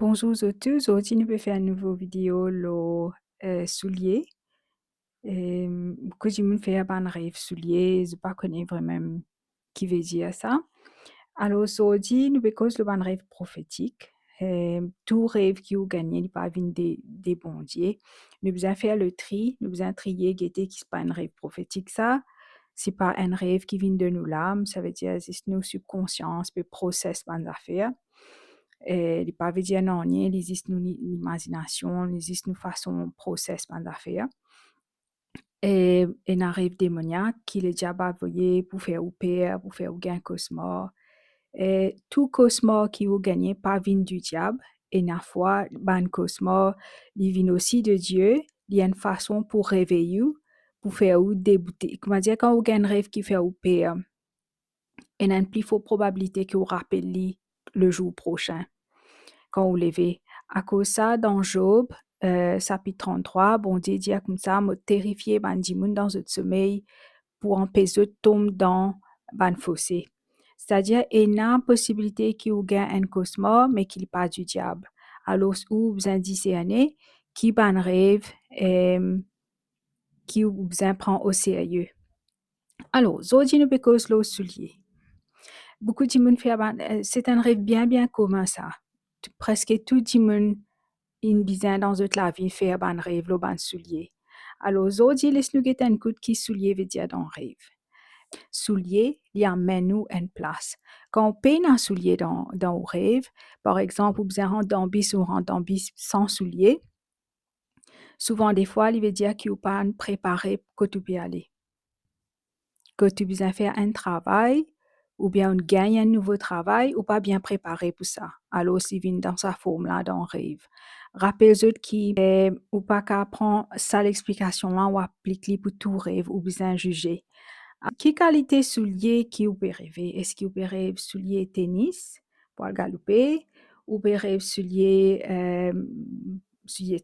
Bonjour à tous, aujourd'hui nous vais faire une nouvelle vidéo le soulier. Beaucoup de monde fait un rêve soulier, je pas connais vraiment qui veut dire ça. Alors aujourd'hui nous vais cause le ban rêve prophétique. Tout rêve qui ou gagné n'est pas venu des bons dieux. Nous besoin faire le tri, nous besoin trier guetter qui c'est pas un rêve prophétique ça. C'est pas un rêve qui vient de nous l'âme, ça veut dire c'est nos subconscience, peut process ban affaires. Li pa ve dire nan rien, li existe nou l'imagination, li existe nou façon process ban affaires. Et un rêve démoniaque qui le diable a envoyé pour faire ou peur, pour faire ou gain cauchemar. Et tout cauchemar qui ou gagné pas vient du diable. Et na fois, ban cauchemar, il vient aussi de Dieu. Il y a une façon pour réveiller ou, pour faire ou débouter. Comment dire, quand ou gagne un rêve qui fait ou peur, il y a une plus forte probabilité que vous rappelez le jour prochain quand vous levez. À cause ça, dans Job, chapitre 33, bon Dieu dit comme ça, m'a terrifié ban dimoun dans le sommeil pour empêcher de tomber dans ban fossé. C'est-à-dire, il y a une possibilité qu'il y ait un cauchemar, mais qu'il n'est pas du diable. Alors, où vous en discernez, qui ban rêve, qui vous en prend au sérieux. Alors, aujourd'hui, nous cause le soulier. Beaucoup de monde fait, c'est un rêve bien commun ça. Presque tout le monde in bizin dans toute la vie faire ban rêve lo ban soulier. Alors aujourd'hui laisse nous guetter un coup de qui soulier veut dire dans rêve. Soulier il amène nous une place. Quand on paye un soulier dans le rêve, par exemple, vous besoin rentrer dans bis ou rentrer dans bis sans soulier, souvent des fois il veut dire qu'il ou pas préparé que tu peux aller. Que tu besoin faire un travail ou bien on gagne un nouveau travail ou pas bien préparé pour ça. Alors, si vient dans sa forme là, dans le rêve. Rappelez-vous qui ou pas qu'à prendre ça l'explication là ou applique pour tout rêve ou besoin juger. Qui qualité soulier qui ou peut rêver? Est-ce qu'il peut rêver soulier tennis pour galoper ou peut rêver soulier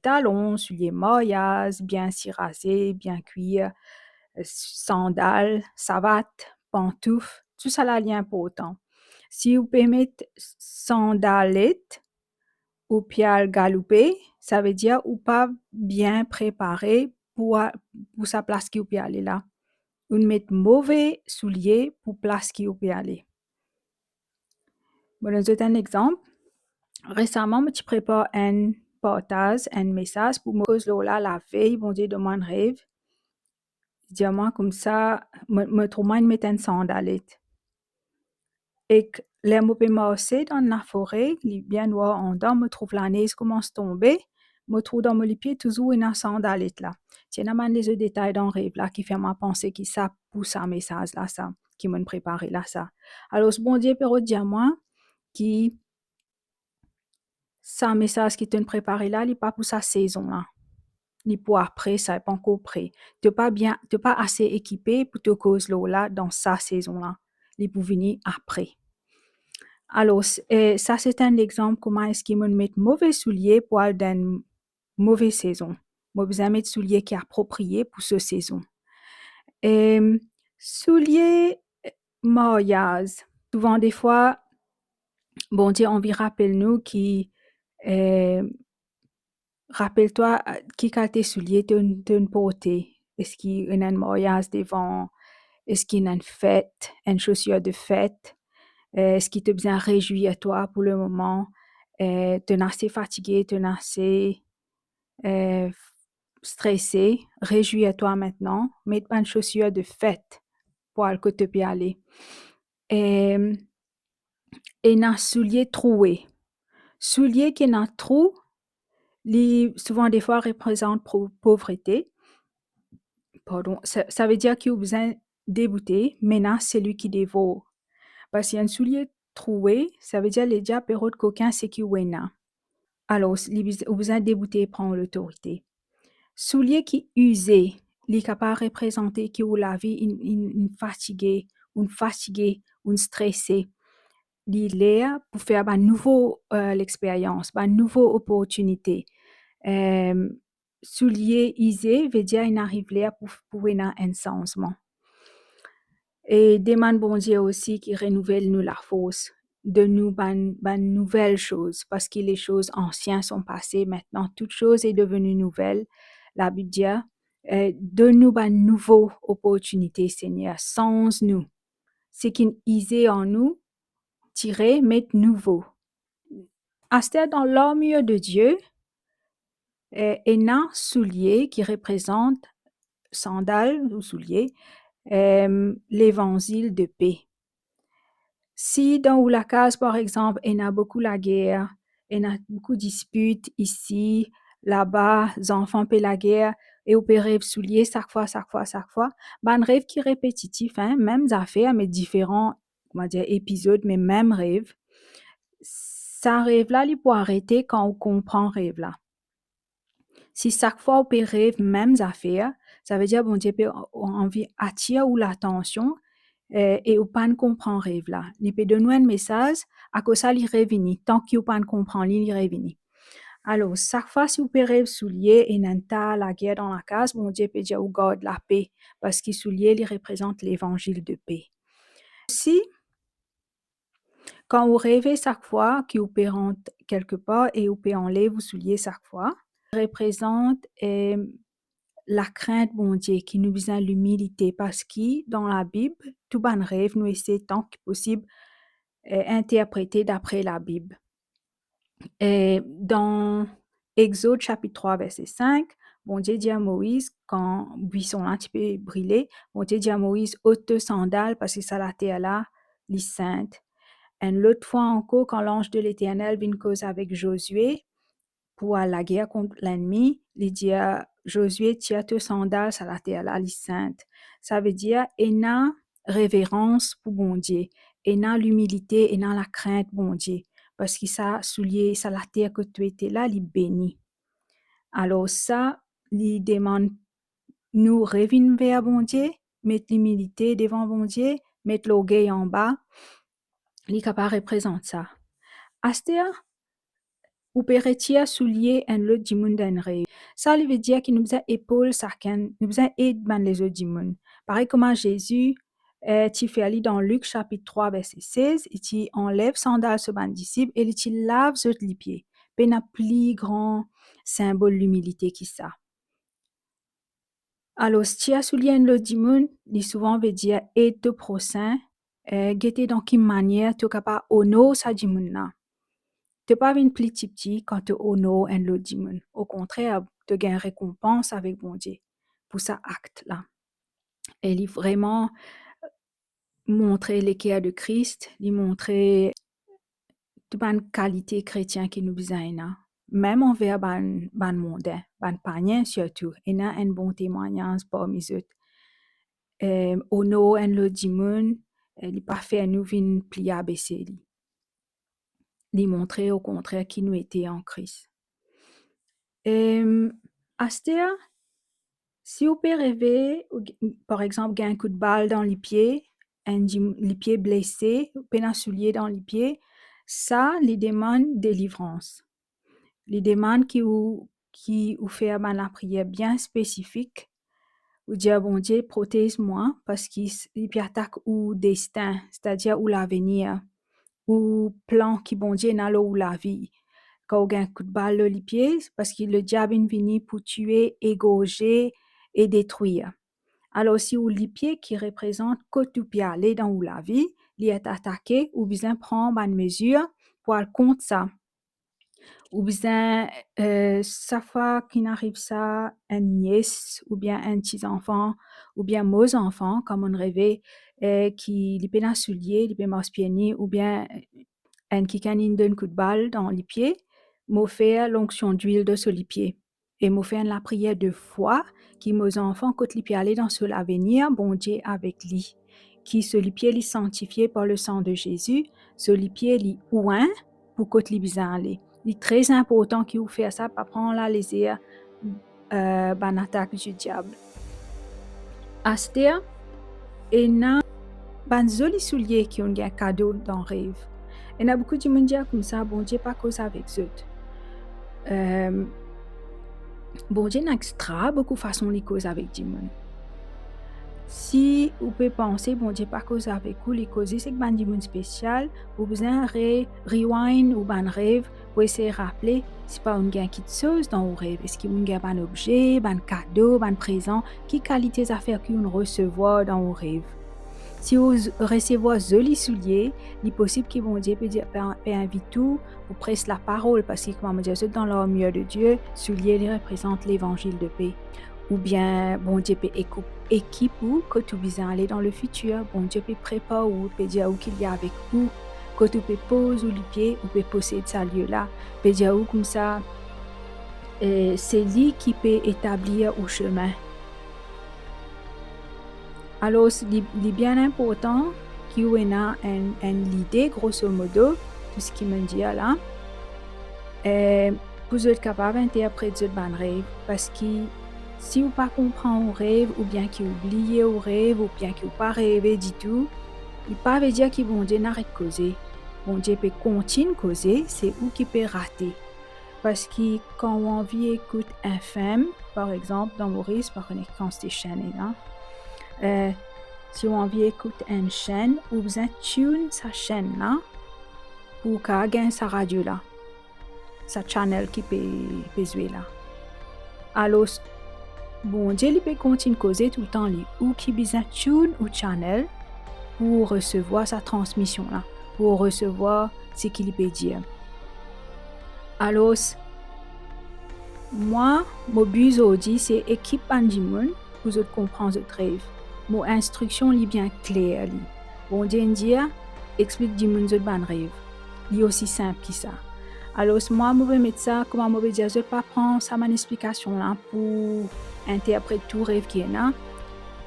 talon, soulier maillas, bien cirasé, bien cuir, sandales, savates, pantoufles, tout ça là est important. Si vous pouvez mettre sandalettes ou pial galoper, ça veut dire ou pas bien préparé pour sa place qui vous peut aller là. Ou mettre mauvais souliers pour place qui vous peut aller. Bon, je donne un exemple. Récemment, je prépare un partage, un message pour me cause là la veille, bon Dieu, de mon rêve. Dis-moi comme ça, me trouve mettre un sandalette. Et que les mots marcher dans la forêt, les bien noir en dedans, me trouve la neige commence à tomber, me trouve dans mes pieds toujours une sandalette là. C'est un les détails dans le rêve là qui fait ma pensée qui ça pour ça message là ça, qui m'a préparé là ça. Alors ce bon Dieu peut dire moi qui ça message qui te préparé là, il pas pour sa saison là. Ni pour après, ça n'est pas encore prêt. Tu n'es pas assez équipé pour te cause là dans sa saison là. Il pour venir après. Alors, ça c'est un exemple comment est-ce qu'ils me mettent mauvais souliers pour aller dans une mauvaise saison. Moi, besoin mettre souliers qui est approprié pour cette saison. Souliers maillas. Souvent, des fois, bon Dieu, on rappelle-nous qui rappelle-toi qui a tes souliers d'une portée. Est-ce qu'il y a un maillage devant? Est-ce qu'il y a une fête, une chaussure de fête? Est-ce qu'il te besoin réjouir toi pour le moment? Tu es assez fatigué, tu es assez stressé. Réjouis-toi maintenant. Mets une chaussure de fête pour que tu puisses aller. Et un soulier troué. Soulier qui n'a trou, souvent des fois représente pauvreté. Pardon, ça veut dire qu'il a besoin débouter, maintenant c'est lui qui dévore. Parce qu'il y a un soulier troué, ça veut dire les diables de coquin c'est qui wena. Alors, il a besoin débouter et prendre l'autorité. Soulier qui usé, il est capable de représenter qui ou la vie une fatigué, une stressé. Il est là pour faire une nouvelle l'expérience, une nouvelle opportunité. Soulier usé veut dire qu'il arrive là pour un changement. Et demande bon Dieu aussi qui renouvelle nous la force. de nous ban nouvelles choses, parce que les choses anciennes sont passées, maintenant toute chose est devenue nouvelle. La Bible dit, donne-nous ban nouveau opportunité, Seigneur, sans nous. Ce qui est en nous, tirer, mettre nouveau. Astère dans l'armure de Dieu, et un soulier qui représente sandales ou souliers, l'évangile de paix. Si dans la case, par exemple, il y a beaucoup la guerre, il y a beaucoup de disputes ici, là-bas, les enfants paient la guerre, et on peut rêve soulier chaque fois, ben, un rêve qui est répétitif, hein, mêmes affaires, mais différents, comment dire, épisodes, mais même rêve. Ça rêve-là, il peut arrêter quand on comprend rêve-là. Si chaque fois on peut rêve mêmes affaires, ça veut dire bon Dieu peut envie attirer ou l'attention et ou pas ne comprend rêve là. Il peut donner un message à cause ça il revient. Tant qu'il pas ne comprend il revient. Alors chaque fois si vous peut rêve soulier et n'enta la guerre dans la case, bon Dieu peut dire ou garde la paix parce que soulier il représente l'évangile de paix. Si quand vous rêvez chaque fois que vous peut rentrer quelque part et vous peut enlever vous soulier chaque fois, représente la crainte bon Dieu qui nous besoin l'humilité parce que dans la Bible, tout bon rêve nous essaie tant que possible interpréter d'après la Bible. Et dans Exode chapitre 3 verset 5, bon Dieu dit à Moïse quand buisson là un petit peu brûlé, bon Dieu dit à Moïse ôte tes sandales parce que ça la terre là, les sainte. Et l'autre fois encore quand l'ange de l'Éternel vient cause avec Josué pour la guerre contre l'ennemi, il dit à Josué, tire tes sandales à la terre, la sainte. Ça veut dire, il a révérence pour bon Dieu, il a l'humilité, il a la crainte bon Dieu, parce que ça soulier, ça la terre que tu étais là, il bénit. Alors ça, il demande nous revenir vers bon Dieu, mettre l'humilité devant bon Dieu, mettre l'orgueil en bas, il est capable de représenter ça. Astea, ou peretia soulier un lot du monde en rêve. Ça veut dire qu'il nous a épaule chacun, nous a aide dans les autres du monde. Pareil comme Jésus, tu fais aller dans Luc chapitre 3 verset 16, et tu enlèves sandales sur ban disciple et tu laves les pieds. Ben a plus grand symbole l'humilité qui ça. Alors, si tu as soulié un lot du monde, il souvent veut dire aide ton prochain, guetter dans quelle manière tu es capable d'honorer ça du monde là. Tu pas une plus petit quand tu honores un lot du monde. Au contraire, tu gagnes récompense avec bon Dieu pour ça acte là. Et il vraiment montrer l'équerre de Christ, il montrer toute une qualité chrétienne qui nous besoin même envers ban mondain, ban païen surtout, il a un bon témoignage parmi eux. Honor un lot du monde, il pas fait nous vinn plier à baisser lui montrer au contraire qui nous était en Christ. Astea, si vous pouvez rêver, par exemple, qu'il y a un coup de balle dans les pieds, les pieds blessés, un soulier dans les pieds, ça, les demande délivrance. Les demande qui vous fait la prière bien spécifique. Vous dire, bon Dieu, protège-moi parce qu'il peut attaquer ou destin, c'est-à-dire ou l'avenir, ou plan qui bon Dieu n'a ou la vie. Quand on a un coup de balle dans les pieds, parce que le diable est venu pour tuer, égorger et détruire. Alors, si les pieds qui représentent que tu peux aller dans la vie, il est attaqué, ou bien prendre une mesure pour aller contre ça. Ou bien, chaque fois qu'il arrive ça, un nièce, ou bien un petit enfant, ou bien mes enfants, comme on rêvait, qui les peine à soulier, les peine à pieds ou bien un qui canine d'un coup de balle dans les pieds, m'a fait l'onction d'huile de sur les pieds. Et m'a fait la prière de foi qui mes enfants, quand les pieds allaient dans ce l'avenir, bon Dieu avec lui. Qui ce les pieds les sanctifiés par le sang de Jésus, ce les pieds les ouin pour que les besoin aller. Il est très important qu'il vous fasse ça, pas prendre la lésère, ban attaque du diable. Astea, et na, ban joli soulier qui ont un cadeau dans rêve. Il y a beaucoup de monde qui comme ça, bon Dieu pas cause avec eux. Bon Dieu n'a extra beaucoup de façons de cause avec du monde. Si vous pouvez penser, bon Dieu, pas cause avec vous, les causes, c'est que ben du monde spécial, vous besoin rewind ou ben rêve pour essayer de rappeler si pas une gain qui te chose dans vos rêves. Est-ce qu'il y a un objet, un cadeau, un présent, qui qualité d'affaires qu'on recevoir dans vos rêves. Si vous recevez joli souliers, il est possible que bon Dieu peut inviter tout ou presse la parole parce que comme on dit dans l'armure de Dieu, souliers les représentent l'évangile de paix. Ou bien bon Dieu peut équipe ou que tu veux aller dans le futur, bon Dieu peut préparer ou peut dire où qu'il y a avec vous, que tu peux poser ou les pieds ou peut posséder ce lieu là, peut dire où comme ça, c'est lui qui peut établir au chemin. Alors, c'est bien important qu'il y ait une idée, grosso modo, tout ce qui me dit là, pour être capable d'interpréter le rêve. Parce que si vous ne comprenez pas le rêve, ou bien que vous oubliez le rêve, ou bien que vous ne pas rêver du tout, il ne peut pas dire que bon Dieu n'arrête de causer. Bon Dieu peut continuer de causer, c'est où qui peut rater. Parce que quand on vit écoute un film, par exemple, dans Maurice, par exemple, quand c'était chaîne là, si on veut écouter une chaîne, ou vous tune sa chaîne là, pour gagner sa radio là, sa channel qui peut jouer là. Alors, bon Dieu, il peut continuer de causer tout le temps, ou qui besoin tune ou channel pour recevoir sa transmission là, pour recevoir ce qu'il peut dire. Alors, moi, mon but aujourd'hui, c'est équipe Pandimoun pour vous comprendre votre rêve. Mon instruction est bien claire. Bon Dieu dit, explique du monde votre rêve. C'est aussi simple que ça. Alors moi, je vais mettre ça, comment je vais dire, je ne vais pas prendre ça, mon explication là pour interpréter tout rêve qui est là.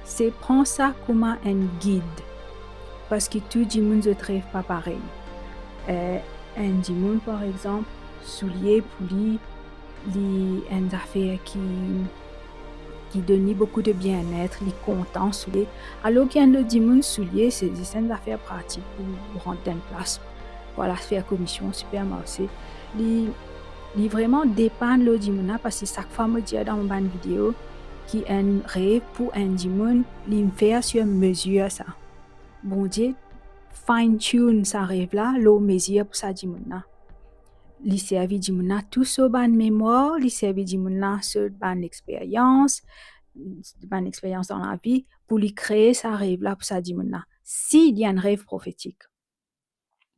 C'est prendre ça comme un guide. Parce que tout le monde ne rêve pas pareil. Un monde, par exemple, soulier, poulie, les affaires qui donnent beaucoup de bien-être, les contents souliers. Alors qu'il y a le dimanche soulier, c'est des affaires pratiques pour rentrer en place. Voilà, faire commission, supermarché. Les vraiment dépendre le dimanche parce que chaque fois, je dis dans mon vidéo, qui a un rêve pour un dimanche, il me fait sur mesure ça. Bon Dieu, fine-tune ça rêve là, l'eau mesure pour ça dimanche. Li servi di moun nan tout so ban mémoire, li servi di moun nan sur ban expérience dans la vie, pour lui créer sa rêve là pour ça di moun nan. S'il y a un rêve prophétique.